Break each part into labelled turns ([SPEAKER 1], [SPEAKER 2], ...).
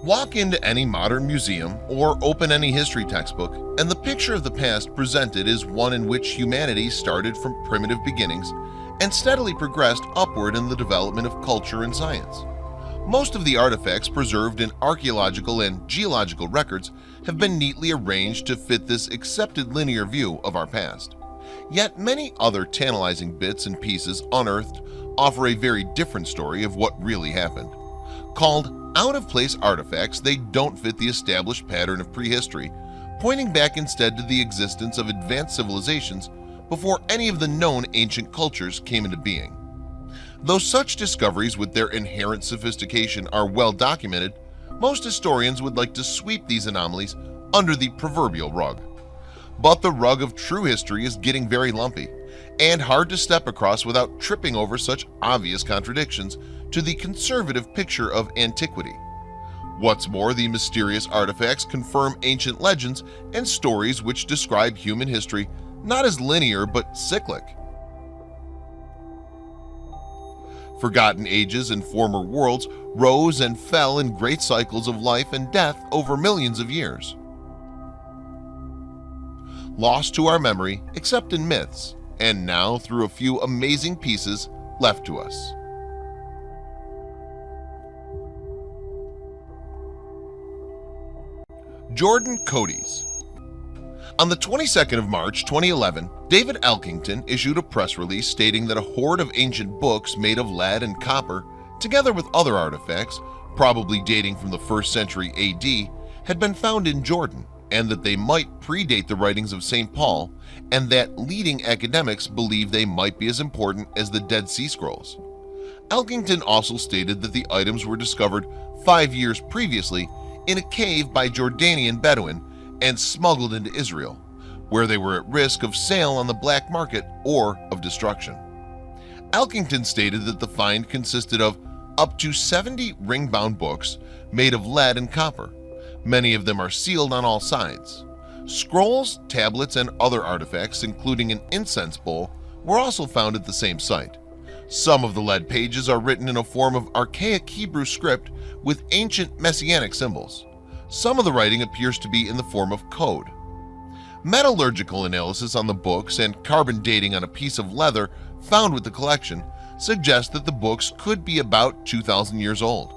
[SPEAKER 1] Walk into any modern museum or open any history textbook, and the picture of the past presented is one in which humanity started from primitive beginnings and steadily progressed upward in the development of culture and science. Most of the artifacts preserved in archaeological and geological records have been neatly arranged to fit this accepted linear view of our past. Yet many other tantalizing bits and pieces unearthed offer a very different story of what really happened. Called out-of-place artifacts, they don't fit the established pattern of prehistory, pointing back instead to the existence of advanced civilizations before any of the known ancient cultures came into being. Though such discoveries with their inherent sophistication are well documented, most historians would like to sweep these anomalies under the proverbial rug. But the rug of true history is getting very lumpy and hard to step across without tripping over such obvious contradictions to the conservative picture of antiquity. What's more, the mysterious artifacts confirm ancient legends and stories which describe human history not as linear but cyclic. Forgotten ages and former worlds rose and fell in great cycles of life and death over millions of years. Lost to our memory except in myths, and now through a few amazing pieces left to us. Jordan Coates. On the 22nd of March 2011, David Elkington issued a press release stating that a hoard of ancient books made of lead and copper, together with other artifacts, probably dating from the 1st century AD, had been found in Jordan, and that they might predate the writings of St. Paul, and that leading academics believe they might be as important as the Dead Sea Scrolls. Elkington also stated that the items were discovered 5 years previously in a cave by Jordanian Bedouin and smuggled into Israel, where they were at risk of sale on the black market or of destruction. Elkington stated that the find consisted of up to 70 ring-bound books made of lead and copper. Many of them are sealed on all sides. Scrolls, tablets, and other artifacts, including an incense bowl, were also found at the same site. Some of the lead pages are written in a form of archaic Hebrew script with ancient messianic symbols. Some of the writing appears to be in the form of code. Metallurgical analysis on the books and carbon dating on a piece of leather found with the collection suggest that the books could be about 2,000 years old.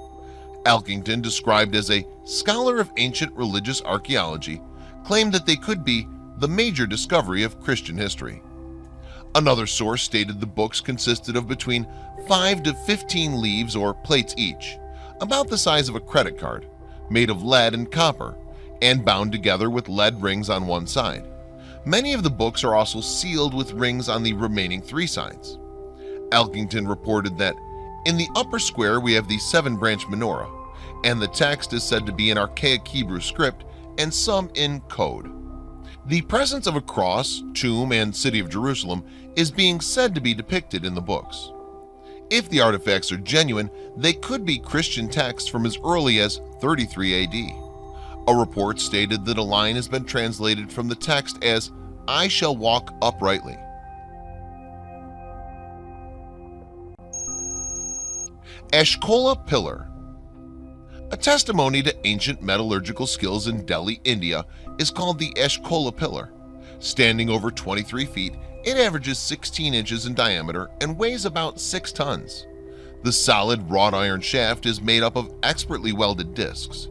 [SPEAKER 1] Elkington, described as a scholar of ancient religious archaeology, claimed that they could be the major discovery of Christian history. Another source stated the books consisted of between 5 to 15 leaves or plates each, about the size of a credit card, made of lead and copper, and bound together with lead rings on one side. Many of the books are also sealed with rings on the remaining 3 sides. Elkington reported that in the upper square we have the 7-branch menorah, and the text is said to be in archaic Hebrew script and some in code. The presence of a cross, tomb, and city of Jerusalem is being said to be depicted in the books. If the artifacts are genuine, they could be Christian texts from as early as 33 AD. A report stated that a line has been translated from the text as, "I shall walk uprightly." Ashkola Pillar. A testimony to ancient metallurgical skills in Delhi, India is called the Ashkola Pillar. Standing over 23 feet, it averages 16 inches in diameter and weighs about 6 tons. The solid wrought iron shaft is made up of expertly welded discs.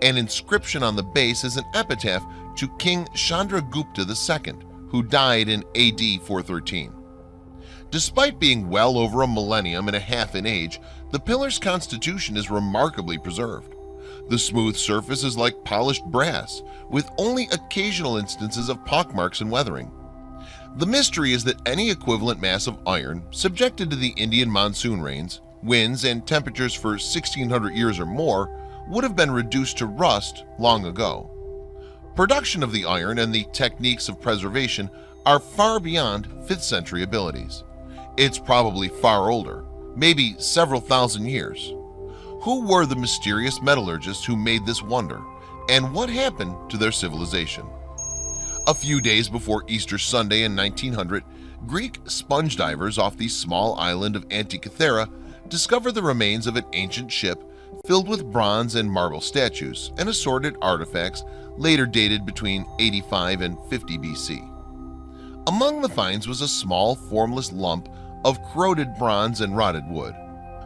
[SPEAKER 1] An inscription on the base is an epitaph to King Chandragupta II, who died in AD 413. Despite being well over a millennium and a half in age, the pillar's constitution is remarkably preserved. The smooth surface is like polished brass, with only occasional instances of pockmarks and weathering. The mystery is that any equivalent mass of iron, subjected to the Indian monsoon rains, winds, and temperatures for 1,600 years or more, would have been reduced to rust long ago. Production of the iron and the techniques of preservation are far beyond 5th century abilities. It's probably far older, maybe several thousand years. Who were the mysterious metallurgists who made this wonder, and what happened to their civilization? A few days before Easter Sunday in 1900, Greek sponge divers off the small island of Antikythera discovered the remains of an ancient ship filled with bronze and marble statues and assorted artifacts later dated between 85 and 50 BC. Among the finds was a small, formless lump of corroded bronze and rotted wood,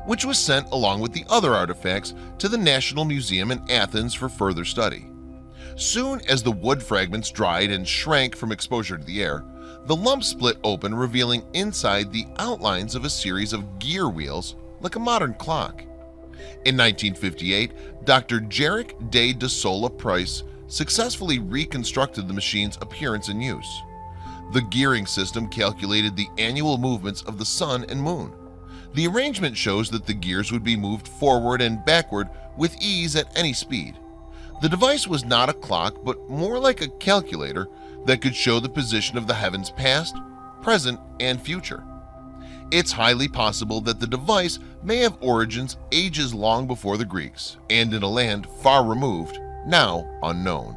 [SPEAKER 1] which was sent along with the other artifacts to the National Museum in Athens for further study. Soon as the wood fragments dried and shrank from exposure to the air, the lump split open, revealing inside the outlines of a series of gear wheels like a modern clock. In 1958, Dr. Jarek de Sola Price successfully reconstructed the machine's appearance and use. The gearing system calculated the annual movements of the sun and moon. The arrangement shows that the gears would be moved forward and backward with ease at any speed. The device was not a clock, but more like a calculator that could show the position of the heavens past, present, and future. It's highly possible that the device may have origins ages long before the Greeks and in a land far removed, now unknown.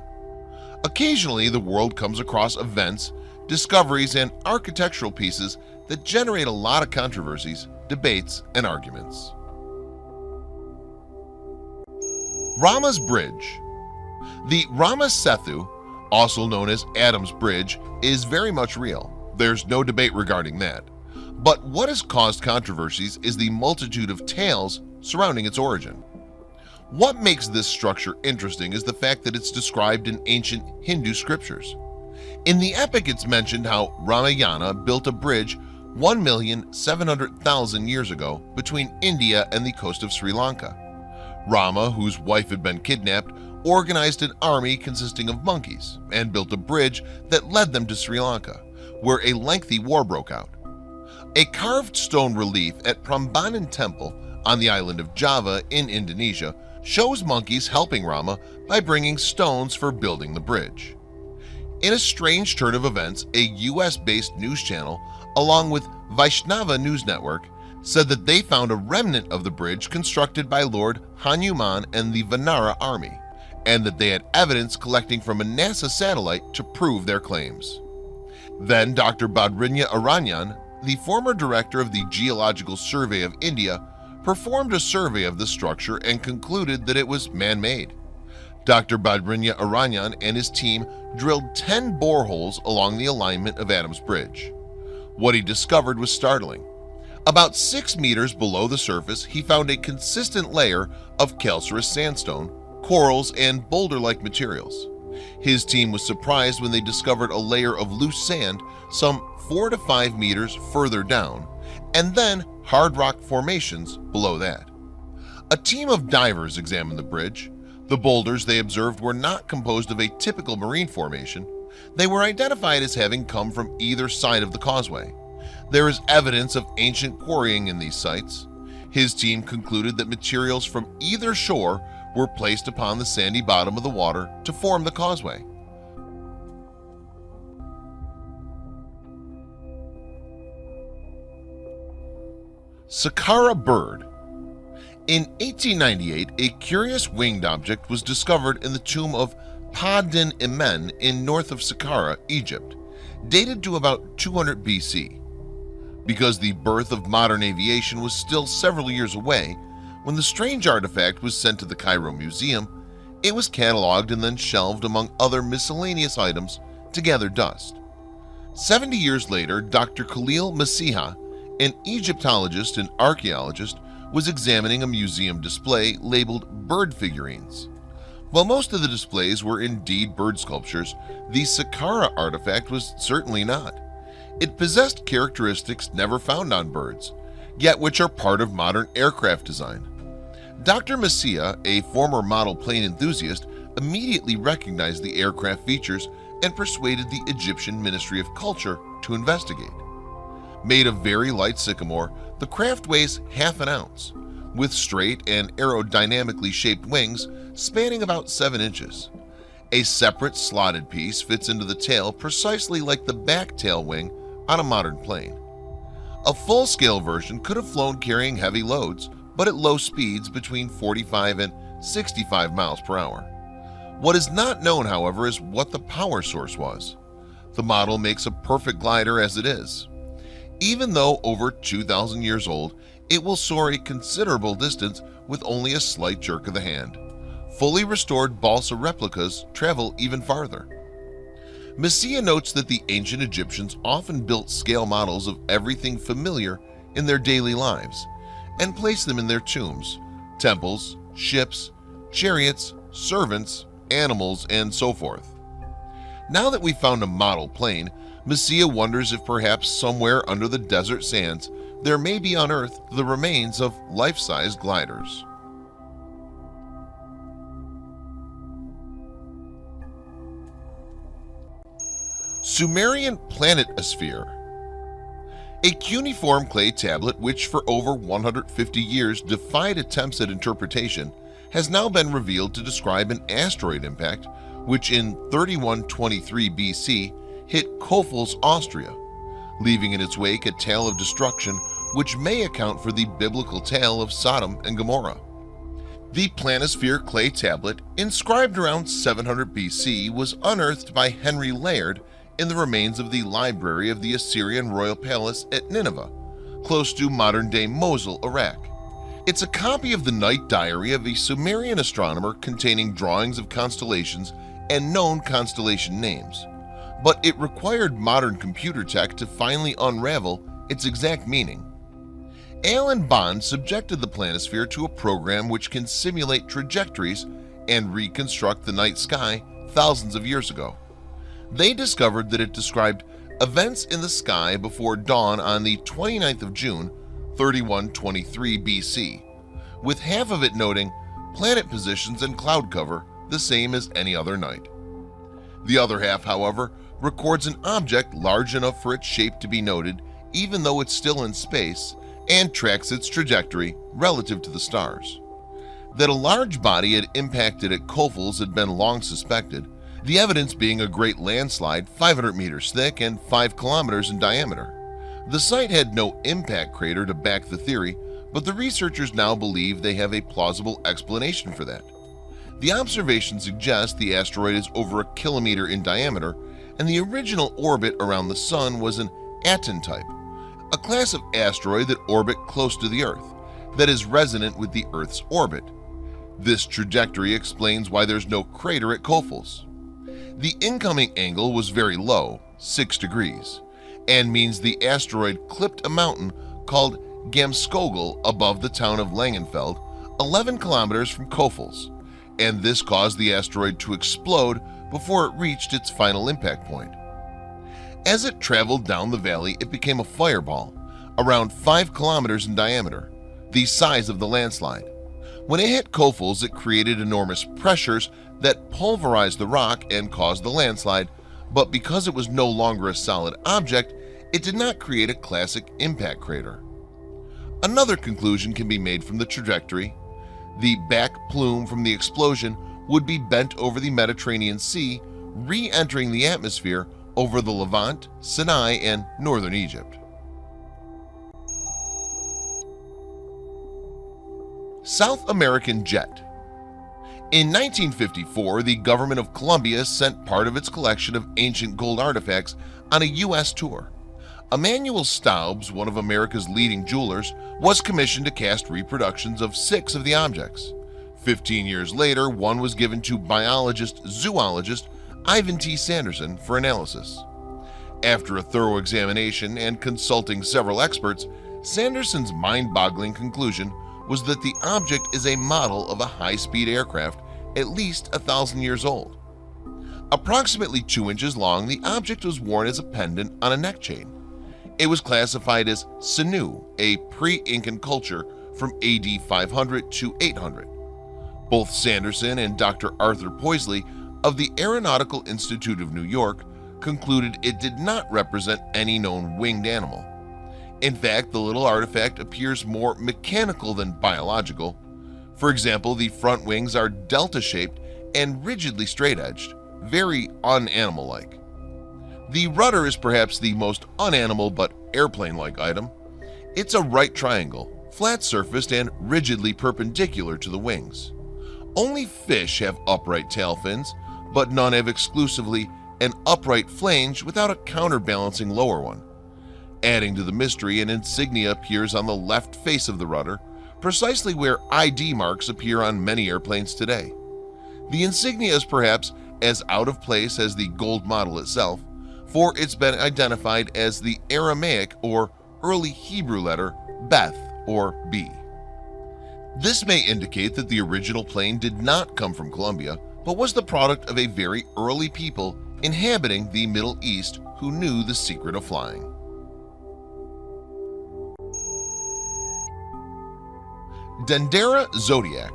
[SPEAKER 1] Occasionally, the world comes across events, discoveries, and architectural pieces that generate a lot of controversies, debates, and arguments. Rama's Bridge. The Rama Setu, also known as Adam's Bridge, is very much real. There's no debate regarding that. But what has caused controversies is the multitude of tales surrounding its origin. What makes this structure interesting is the fact that it's described in ancient Hindu scriptures. In the epic, it's mentioned how Ramayana built a bridge 1,700,000 years ago between India and the coast of Sri Lanka. Rama, whose wife had been kidnapped, organized an army consisting of monkeys and built a bridge that led them to Sri Lanka, where a lengthy war broke out. A carved stone relief at Prambanan Temple on the island of Java in Indonesia shows monkeys helping Rama by bringing stones for building the bridge. In a strange turn of events, a US-based news channel, along with Vaishnava News Network, said that they found a remnant of the bridge constructed by Lord Hanuman and the Vanara army, and that they had evidence collecting from a NASA satellite to prove their claims. Then Dr. Badrinya Aranyan, the former director of the Geological Survey of India, performed a survey of the structure and concluded that it was man-made. Dr. Badrinya Aranyan and his team drilled 10 boreholes along the alignment of Adam's Bridge. What he discovered was startling. About 6 meters below the surface, he found a consistent layer of calcareous sandstone, corals, and boulder-like materials. His team was surprised when they discovered a layer of loose sand some 4 to 5 meters further down, and then hard rock formations below that. A team of divers examined the bridge. The boulders they observed were not composed of a typical marine formation. They were identified as having come from either side of the causeway. There is evidence of ancient quarrying in these sites. His team concluded that materials from either shore were placed upon the sandy bottom of the water to form the causeway. Saqqara bird. In 1898, a curious winged object was discovered in the tomb of Pa Din Imen in north of Saqqara, Egypt, dated to about 200 BC. Because the birth of modern aviation was still several years away, when the strange artifact was sent to the Cairo Museum, it was cataloged and then shelved among other miscellaneous items to gather dust. 70 years later, Dr. Khalil Masiha, an Egyptologist and archaeologist, was examining a museum display labeled bird figurines. While most of the displays were indeed bird sculptures, the Saqqara artifact was certainly not. It possessed characteristics never found on birds, yet which are part of modern aircraft design. Dr. Masiha, a former model plane enthusiast, immediately recognized the aircraft features and persuaded the Egyptian Ministry of Culture to investigate. Made of very light sycamore, the craft weighs half an ounce, with straight and aerodynamically shaped wings spanning about 7 inches. A separate slotted piece fits into the tail precisely like the back tail wing on a modern plane. A full-scale version could have flown carrying heavy loads, but at low speeds between 45 and 65 miles per hour. What is not known, however, is what the power source was. The model makes a perfect glider as it is. Even though over 2,000 years old, it will soar a considerable distance with only a slight jerk of the hand. Fully restored balsa replicas travel even farther. Messiah notes that the ancient Egyptians often built scale models of everything familiar in their daily lives and placed them in their tombs, temples, ships, chariots, servants, animals, and so forth. Now that we've found a model plane, Messiah wonders if perhaps somewhere under the desert sands there may be unearthed the remains of life-size gliders. Sumerian planetosphere. A cuneiform clay tablet which for over 150 years defied attempts at interpretation has now been revealed to describe an asteroid impact which in 3123 BC hit Kofels, Austria, leaving in its wake a tale of destruction which may account for the biblical tale of Sodom and Gomorrah. The planisphere clay tablet, inscribed around 700 BC, was unearthed by Henry Laird in the remains of the library of the Assyrian royal palace at Nineveh, close to modern-day Mosul, Iraq. It's a copy of the night diary of a Sumerian astronomer containing drawings of constellations and known constellation names, but it required modern computer tech to finally unravel its exact meaning. Alan Bond subjected the planisphere to a program which can simulate trajectories and reconstruct the night sky thousands of years ago. They discovered that it described events in the sky before dawn on the 29th of June, 3123 BC, with half of it noting planet positions and cloud cover the same as any other night. The other half, however, records an object large enough for its shape to be noted even though it's still in space, and tracks its trajectory relative to the stars. That a large body had impacted at Kofels had been long suspected, the evidence being a great landslide 500 meters thick and 5 kilometers in diameter. The site had no impact crater to back the theory, but the researchers now believe they have a plausible explanation for that. The observation suggests the asteroid is over a kilometer in diameter, and the original orbit around the Sun was an Aten type, a class of asteroid that orbit close to the Earth, that is resonant with the Earth's orbit. This trajectory explains why there's no crater at Kofels. The incoming angle was very low, 6 degrees, and means the asteroid clipped a mountain called Gamskogel above the town of Langenfeld, 11 kilometers from Kofels, and this caused the asteroid to explode before it reached its final impact point. As it traveled down the valley, it became a fireball, around 5 kilometers in diameter, the size of the landslide. When it hit Kofels, it created enormous pressures that pulverized the rock and caused the landslide, but because it was no longer a solid object, it did not create a classic impact crater. Another conclusion can be made from the trajectory. The back plume from the explosion would be bent over the Mediterranean Sea, re-entering the atmosphere over the Levant, Sinai, and northern Egypt. South American jet. In 1954, the government of Colombia sent part of its collection of ancient gold artifacts on a U.S. tour. Emanuel Staubs, one of America's leading jewelers, was commissioned to cast reproductions of 6 of the objects. 15 years later, one was given to biologist-zoologist Ivan T. Sanderson for analysis. After a thorough examination and consulting several experts, Sanderson's mind-boggling conclusion was that the object is a model of a high-speed aircraft at least 1,000 years old. Approximately 2 inches long, the object was worn as a pendant on a neck chain. It was classified as Sinu, a pre-Incan culture from AD 500 to 800. Both Sanderson and Dr. Arthur Poisley of the Aeronautical Institute of New York concluded it did not represent any known winged animal. In fact, the little artifact appears more mechanical than biological. For example, the front wings are delta-shaped and rigidly straight-edged, very un-animal-like. The rudder is perhaps the most unanimal but airplane-like item. It's a right triangle, flat-surfaced and rigidly perpendicular to the wings. Only fish have upright tail fins, but none have exclusively an upright flange without a counterbalancing lower one. Adding to the mystery, an insignia appears on the left face of the rudder, precisely where ID marks appear on many airplanes today. The insignia is perhaps as out of place as the gold model itself, for it's been identified as the Aramaic or early Hebrew letter Beth or B. This may indicate that the original plane did not come from Colombia, but was the product of a very early people inhabiting the Middle East who knew the secret of flying. Dendera Zodiac.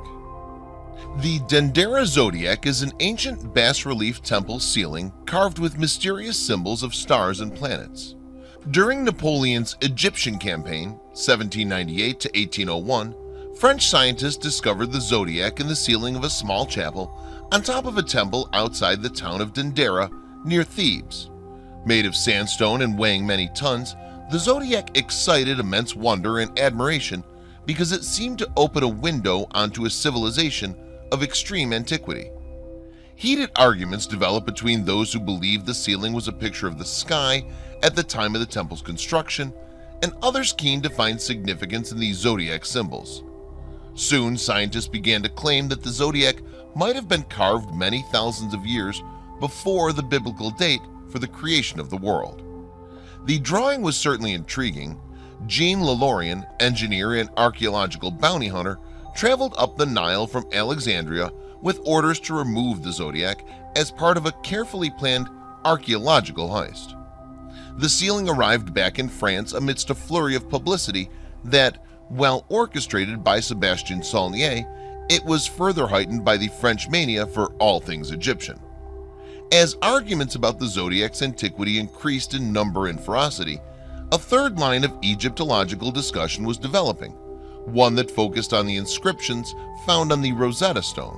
[SPEAKER 1] The Dendera Zodiac is an ancient bas-relief temple ceiling carved with mysterious symbols of stars and planets. During Napoleon's Egyptian campaign, 1798 to 1801, French scientists discovered the zodiac in the ceiling of a small chapel on top of a temple outside the town of Dendera near Thebes. Made of sandstone and weighing many tons, the zodiac excited immense wonder and admiration because it seemed to open a window onto a civilization of extreme antiquity. Heated arguments developed between those who believed the ceiling was a picture of the sky at the time of the temple's construction and others keen to find significance in the zodiac symbols. Soon, scientists began to claim that the zodiac might have been carved many thousands of years before the biblical date for the creation of the world. The drawing was certainly intriguing. Jean Lalorian, engineer and archaeological bounty hunter, traveled up the Nile from Alexandria with orders to remove the zodiac as part of a carefully planned archaeological heist. The ceiling arrived back in France amidst a flurry of publicity that, while orchestrated by Sébastien Saulnier, it was further heightened by the French mania for all things Egyptian. As arguments about the zodiac's antiquity increased in number and ferocity, a third line of Egyptological discussion was developing, one that focused on the inscriptions found on the Rosetta Stone.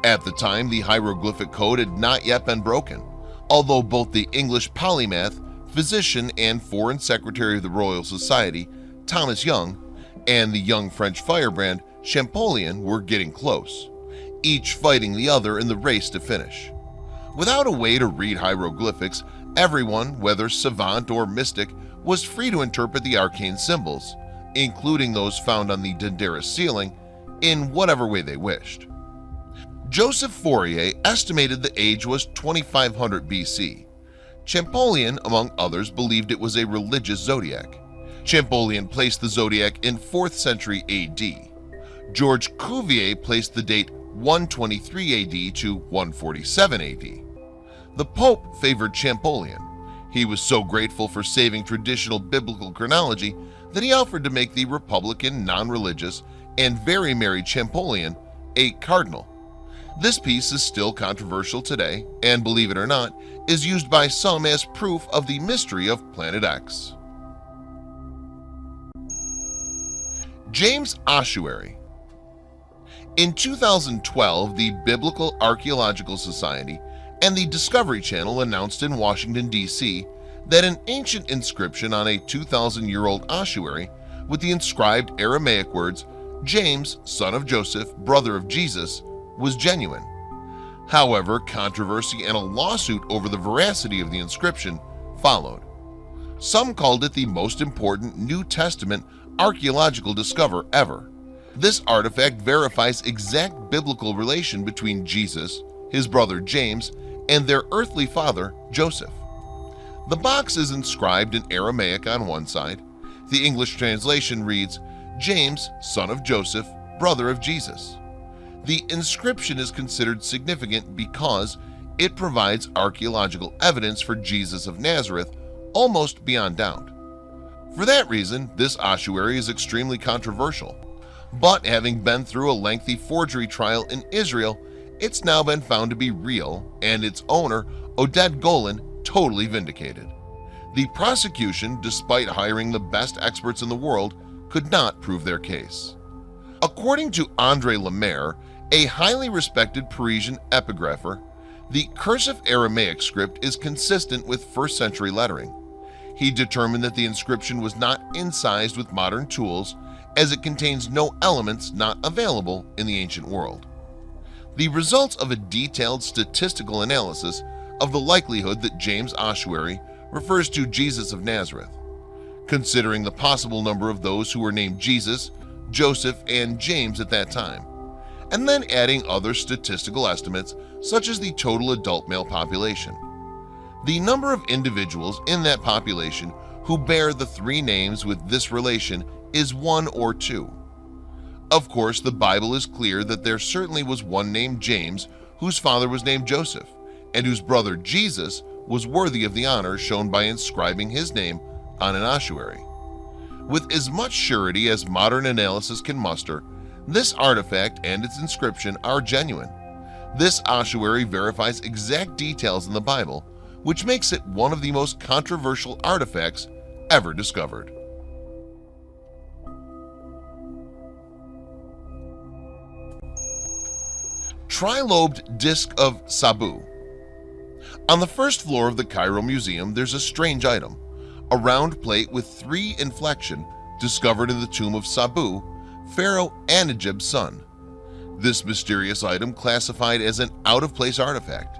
[SPEAKER 1] At the time, the hieroglyphic code had not yet been broken, although both the English polymath, physician, and Foreign Secretary of the Royal Society, Thomas Young, and the young French firebrand Champollion were getting close, each fighting the other in the race to finish. Without a way to read hieroglyphics, everyone, whether savant or mystic, was free to interpret the arcane symbols, including those found on the Dendera ceiling, in whatever way they wished. Joseph Fourier estimated the age was 2500 BC. Champollion, among others, believed it was a religious zodiac. Champollion placed the zodiac in 4th century AD. George Cuvier placed the date 123 AD to 147 AD. The Pope favored Champollion. He was so grateful for saving traditional biblical chronology that he offered to make the Republican, non-religious, and very merry Champollion a cardinal. This piece is still controversial today and, believe it or not, is used by some as proof of the mystery of Planet X. James Ossuary. In 2012, the Biblical Archaeological Society and the Discovery Channel announced in Washington, D.C. that an ancient inscription on a 2,000-year-old ossuary with the inscribed Aramaic words, "James, son of Joseph, brother of Jesus," was genuine. However, controversy and a lawsuit over the veracity of the inscription followed. Some called it the most important New Testament archaeological discovery ever. This artifact verifies exact biblical relation between Jesus, his brother James, and their earthly father, Joseph. The box is inscribed in Aramaic on one side. The English translation reads, "James, son of Joseph, brother of Jesus." The inscription is considered significant because it provides archaeological evidence for Jesus of Nazareth almost beyond doubt. For that reason, this ossuary is extremely controversial. But having been through a lengthy forgery trial in Israel, it's now been found to be real, and its owner, Oded Golan, totally vindicated. The prosecution, despite hiring the best experts in the world, could not prove their case. According to André Lemaire, a highly respected Parisian epigrapher, the cursive Aramaic script is consistent with first-century lettering. He determined that the inscription was not incised with modern tools, as it contains no elements not available in the ancient world. The results of a detailed statistical analysis of the likelihood that James Ossuary refers to Jesus of Nazareth. considering the possible number of those who were named Jesus, Joseph, and James at that time, and then adding other statistical estimates such as the total adult male population. The number of individuals in that population who bear the three names with this relation is 1 or 2. Of course, the Bible is clear that there certainly was one named James whose father was named Joseph, and whose brother Jesus was worthy of the honor shown by inscribing his name on an ossuary. With as much surety as modern analysis can muster, this artifact and its inscription are genuine. This ossuary verifies exact details in the Bible, which makes it one of the most controversial artifacts ever discovered. Trilobed Disc of Sabu. On the first floor of the Cairo Museum, there's a strange item, a round plate with 3 inflection discovered in the tomb of Sabu, Pharaoh Anadjib's son. This mysterious item classified as an out-of-place artifact.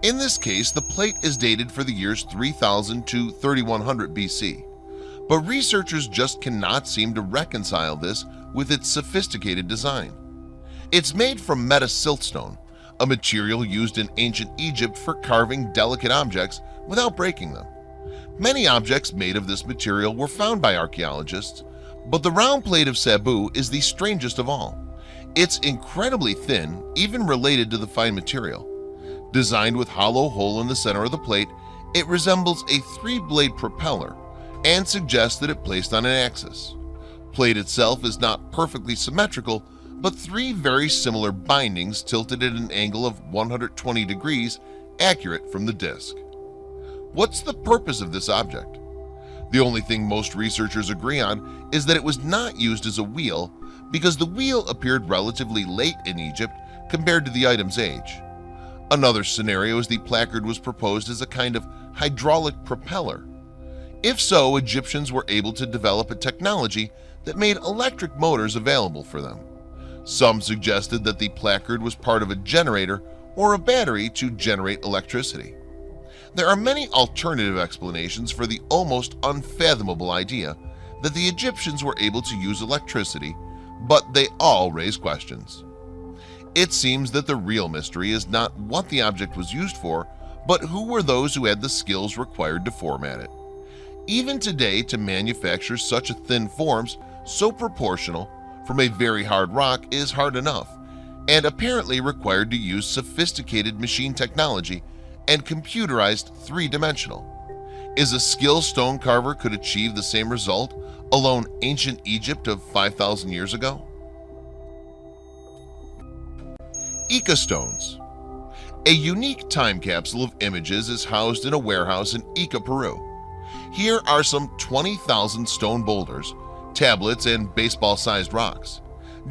[SPEAKER 1] In this case, the plate is dated for the years 3000 to 3100 BC, but researchers just cannot seem to reconcile this with its sophisticated design. It's made from metasiltstone, a material used in ancient Egypt for carving delicate objects without breaking them. Many objects made of this material were found by archaeologists, but the round plate of Sabu is the strangest of all. It's incredibly thin, even related to the fine material. Designed with hollow hole in the center of the plate, it resembles a 3-blade propeller and suggests that it placed on an axis. Plate itself is not perfectly symmetrical, but 3 very similar bindings tilted at an angle of 120 degrees, accurate from the disc. What's the purpose of this object? The only thing most researchers agree on is that it was not used as a wheel because the wheel appeared relatively late in Egypt compared to the item's age. Another scenario is the placard was proposed as a kind of hydraulic propeller. If so, Egyptians were able to develop a technology that made electric motors available for them. Some suggested that the placard was part of a generator or a battery to generate electricity. There are many alternative explanations for the almost unfathomable idea that the Egyptians were able to use electricity, but they all raise questions. It seems that the real mystery is not what the object was used for, but who were those who had the skills required to format it. Even today, to manufacture such a thin forms so proportional from a very hard rock is hard enough, and apparently required to use sophisticated machine technology and computerized 3-dimensional. Is a skilled stone carver could achieve the same result alone ancient Egypt of 5,000 years ago? Ica stones. A unique time capsule of images is housed in a warehouse in Ica, Peru. Here are some 20,000 stone boulders, tablets, and baseball-sized rocks,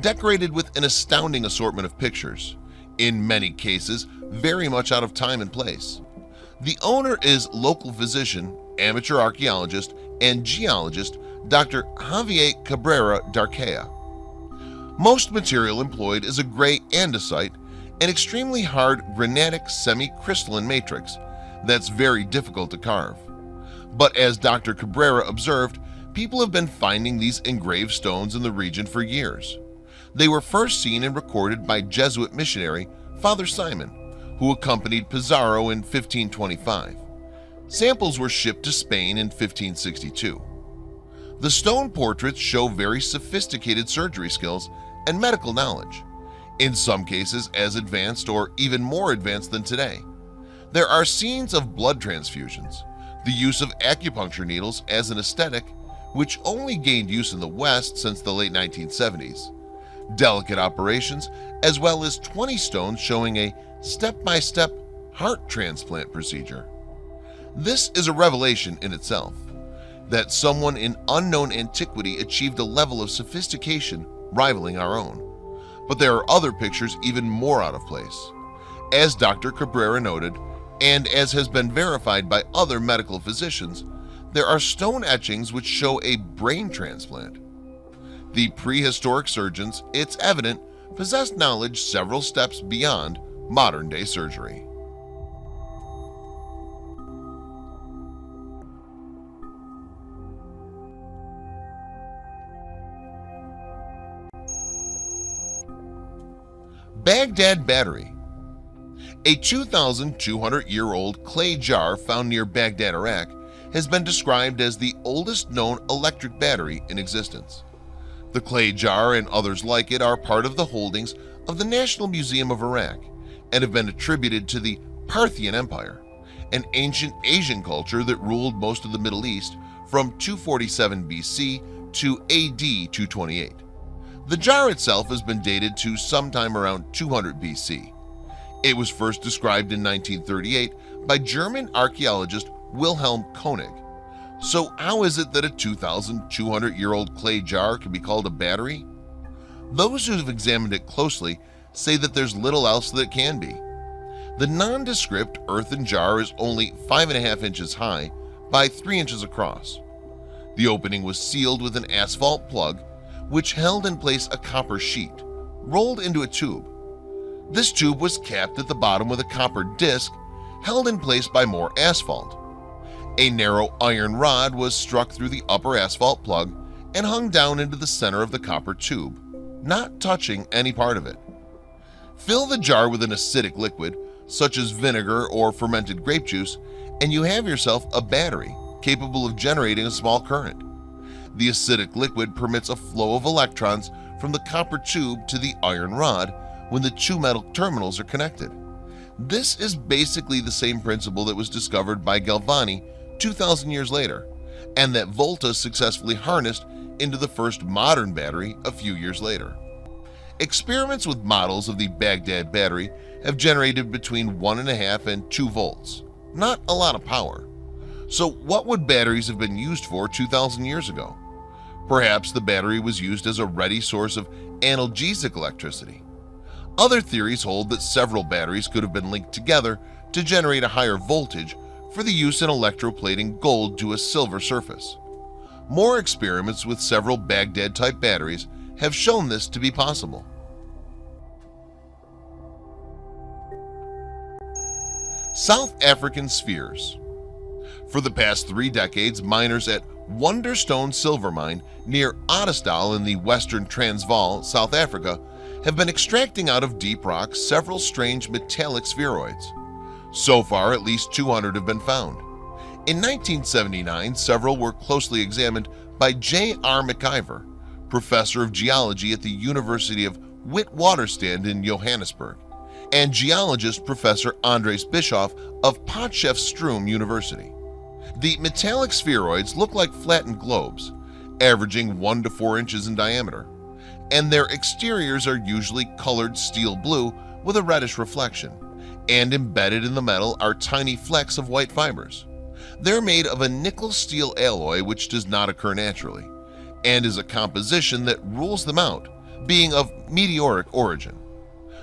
[SPEAKER 1] decorated with an astounding assortment of pictures, in many cases very much out of time and place. The owner is local physician, amateur archaeologist, and geologist Dr. Javier Cabrera Darquea. Most material employed is a gray andesite, an extremely hard granitic semi-crystalline matrix that's very difficult to carve. But as Dr. Cabrera observed, people have been finding these engraved stones in the region for years. They were first seen and recorded by Jesuit missionary Father Simon, who accompanied Pizarro in 1525. Samples were shipped to Spain in 1562. The stone portraits show very sophisticated surgery skills and medical knowledge, in some cases as advanced or even more advanced than today. There are scenes of blood transfusions, the use of acupuncture needles as an aesthetic, which only gained use in the West since the late 1970s, delicate operations, as well as 20 stones showing a step-by-step heart transplant procedure. This is a revelation in itself, that someone in unknown antiquity achieved a level of sophistication rivaling our own. But there are other pictures even more out of place. As Dr. Cabrera noted, and as has been verified by other medical physicians, there are stone etchings which show a brain transplant. The prehistoric surgeons, it's evident, possessed knowledge several steps beyond modern-day surgery. Baghdad Battery. A 2,200-year-old clay jar found near Baghdad, Iraq, has been described as the oldest known electric battery in existence. The clay jar and others like it are part of the holdings of the National Museum of Iraq and have been attributed to the Parthian Empire, an ancient Asian culture that ruled most of the Middle East from 247 BC to AD 228. The jar itself has been dated to sometime around 200 BC. It was first described in 1938 by German archaeologist Wilhelm Koenig. So how is it that a 2,200-year-old clay jar can be called a battery? Those who have examined it closely say that there's little else that it can be. The nondescript earthen jar is only 5.5 inches high by 3 inches across. The opening was sealed with an asphalt plug, which held in place a copper sheet, rolled into a tube. This tube was capped at the bottom with a copper disc, held in place by more asphalt. A narrow iron rod was struck through the upper asphalt plug and hung down into the center of the copper tube, not touching any part of it. Fill the jar with an acidic liquid, such as vinegar or fermented grape juice, and you have yourself a battery capable of generating a small current. The acidic liquid permits a flow of electrons from the copper tube to the iron rod when the two metal terminals are connected. This is basically the same principle that was discovered by Galvani 2,000 years later, and that Volta successfully harnessed into the first modern battery a few years later. Experiments with models of the Baghdad battery have generated between 1.5 and 2 volts, not a lot of power. So what would batteries have been used for 2,000 years ago? Perhaps the battery was used as a ready source of analgesic electricity. Other theories hold that several batteries could have been linked together to generate a higher voltage for the use in electroplating gold to a silver surface. More experiments with several Baghdad-type batteries have shown this to be possible. South African spheres. For the past 3 decades, miners at Wonderstone Silver Mine near Ottosdal in the western Transvaal, South Africa, have been extracting out of deep rock several strange metallic spheroids. So far, at least 200 have been found. In 1979, several were closely examined by J.R. McIver, professor of geology at the University of Witwatersrand in Johannesburg, and geologist Professor Andres Bischoff of Potchefstroom University. The metallic spheroids look like flattened globes, averaging 1 to 4 inches in diameter, and their exteriors are usually colored steel blue with a reddish reflection, and embedded in the metal are tiny flecks of white fibers. They're made of a nickel-steel alloy which does not occur naturally, and is a composition that rules them out, being of meteoric origin.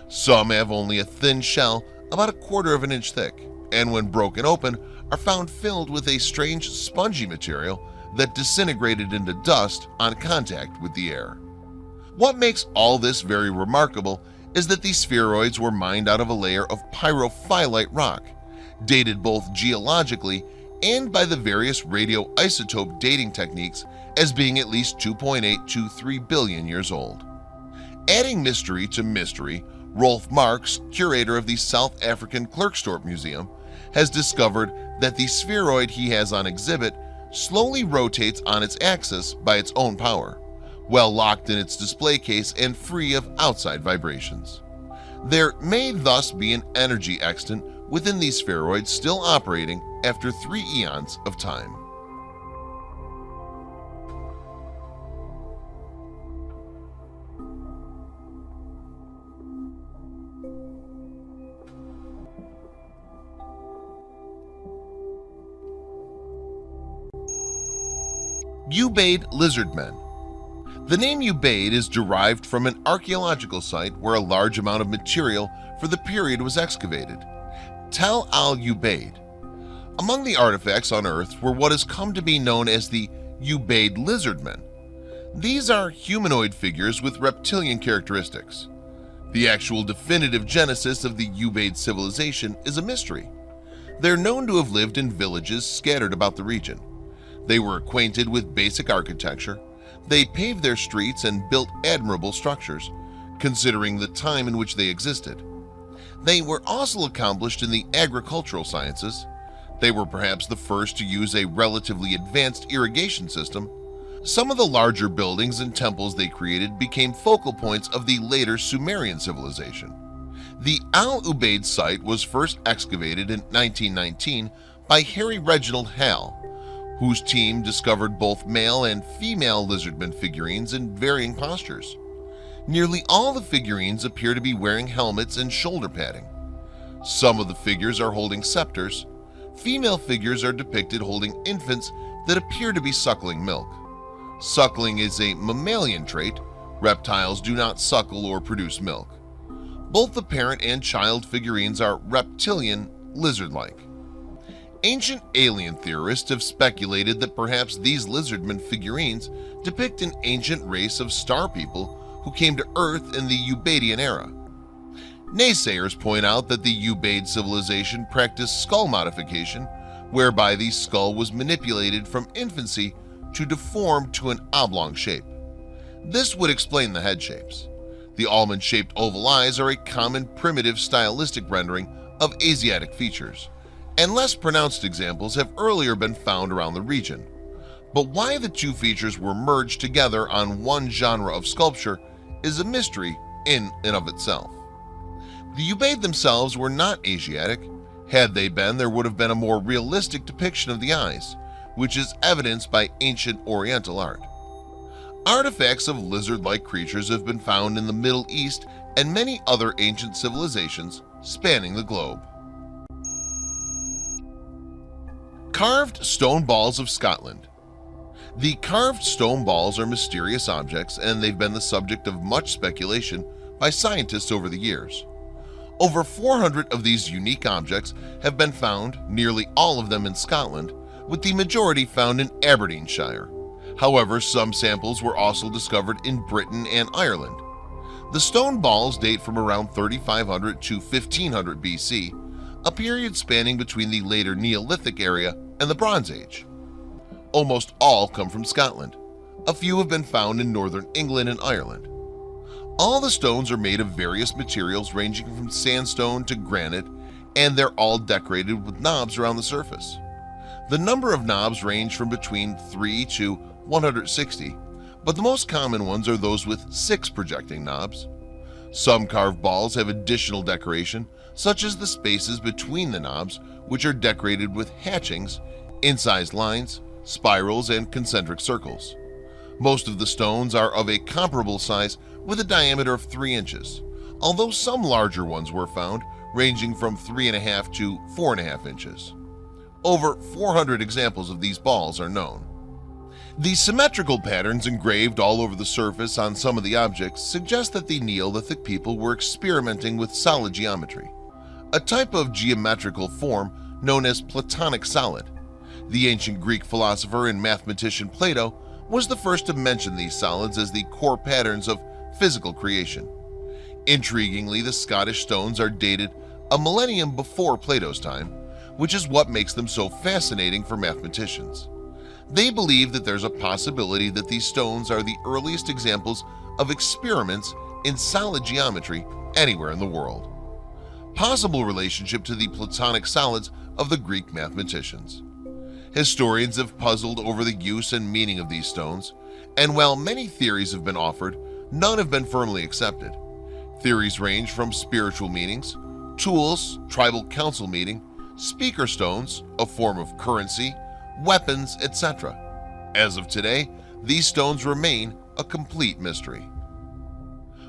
[SPEAKER 1] Some have only a thin shell about 1/4 of an inch thick, and when broken open are found filled with a strange spongy material that disintegrated into dust on contact with the air. What makes all this very remarkable is that these spheroids were mined out of a layer of pyrophyllite rock, dated both geologically and by the various radioisotope dating techniques as being at least 2.8 to 3 billion years old. Adding mystery to mystery, Rolf Marx, curator of the South African Klerksdorp Museum, has discovered that the spheroid he has on exhibit slowly rotates on its axis by its own power, well locked in its display case and free of outside vibrations. There may thus be an energy extant within these spheroids still operating after 3 eons of time. Ubaid lizardmen. The name Ubaid is derived from an archaeological site where a large amount of material for the period was excavated, Tel al-Ubaid. Among the artifacts unearthed were what has come to be known as the Ubaid lizardmen. These are humanoid figures with reptilian characteristics. The actual definitive genesis of the Ubaid civilization is a mystery. They're known to have lived in villages scattered about the region. They were acquainted with basic architecture. They paved their streets and built admirable structures, considering the time in which they existed. They were also accomplished in the agricultural sciences. They were perhaps the first to use a relatively advanced irrigation system. Some of the larger buildings and temples they created became focal points of the later Sumerian civilization. The Al Ubaid site was first excavated in 1919 by Harry Reginald Hall, whose team discovered both male and female lizardmen figurines in varying postures. Nearly all the figurines appear to be wearing helmets and shoulder padding. Some of the figures are holding scepters. Female figures are depicted holding infants that appear to be suckling milk. Suckling is a mammalian trait. Reptiles do not suckle or produce milk. Both the parent and child figurines are reptilian, lizard-like. Ancient alien theorists have speculated that perhaps these lizardmen figurines depict an ancient race of star people who came to Earth in the Ubaidian era. Naysayers point out that the Ubaid civilization practiced skull modification, whereby the skull was manipulated from infancy to deform to an oblong shape. This would explain the head shapes. The almond-shaped oval eyes are a common primitive stylistic rendering of Asiatic features, and less pronounced examples have earlier been found around the region. But why the two features were merged together on one genre of sculpture is a mystery in and of itself. The Ubaid themselves were not Asiatic. Had they been, there would have been a more realistic depiction of the eyes, which is evidenced by ancient Oriental art. Artifacts of lizard-like creatures have been found in the Middle East and many other ancient civilizations spanning the globe. Carved stone balls of Scotland. The carved stone balls are mysterious objects, and they've been the subject of much speculation by scientists over the years. Over 400 of these unique objects have been found, nearly all of them in Scotland, with the majority found in Aberdeenshire. However, some samples were also discovered in Britain and Ireland. The stone balls date from around 3500 to 1500 BC, a period spanning between the later Neolithic area and the Bronze Age. Almost all come from Scotland. A few have been found in northern England and Ireland. All the stones are made of various materials ranging from sandstone to granite, and they're all decorated with knobs around the surface. The number of knobs range from between 3 to 160, but the most common ones are those with 6 projecting knobs. Some carved balls have additional decoration, such as the spaces between the knobs, which are decorated with hatchings, incised lines, spirals, and concentric circles. Most of the stones are of a comparable size with a diameter of 3 inches, although some larger ones were found ranging from 3.5 to 4.5 inches. Over 400 examples of these balls are known. The symmetrical patterns engraved all over the surface on some of the objects suggest that the Neolithic people were experimenting with solid geometry, a type of geometrical form known as Platonic solid. The ancient Greek philosopher and mathematician Plato was the first to mention these solids as the core patterns of physical creation. Intriguingly, the Scottish stones are dated a millennium before Plato's time, which is what makes them so fascinating for mathematicians. They believe that there's a possibility that these stones are the earliest examples of experiments in solid geometry anywhere in the world. Possible relationship to the Platonic solids of the Greek mathematicians. Historians have puzzled over the use and meaning of these stones, and while many theories have been offered, none have been firmly accepted. Theories range from spiritual meanings, tools, tribal council meeting, speaker stones, a form of currency, weapons, etc. As of today, these stones remain a complete mystery.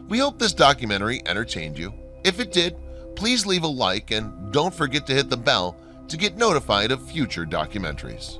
[SPEAKER 1] We hope this documentary entertained you. If it did, please leave a like and don't forget to hit the bell to get notified of future documentaries.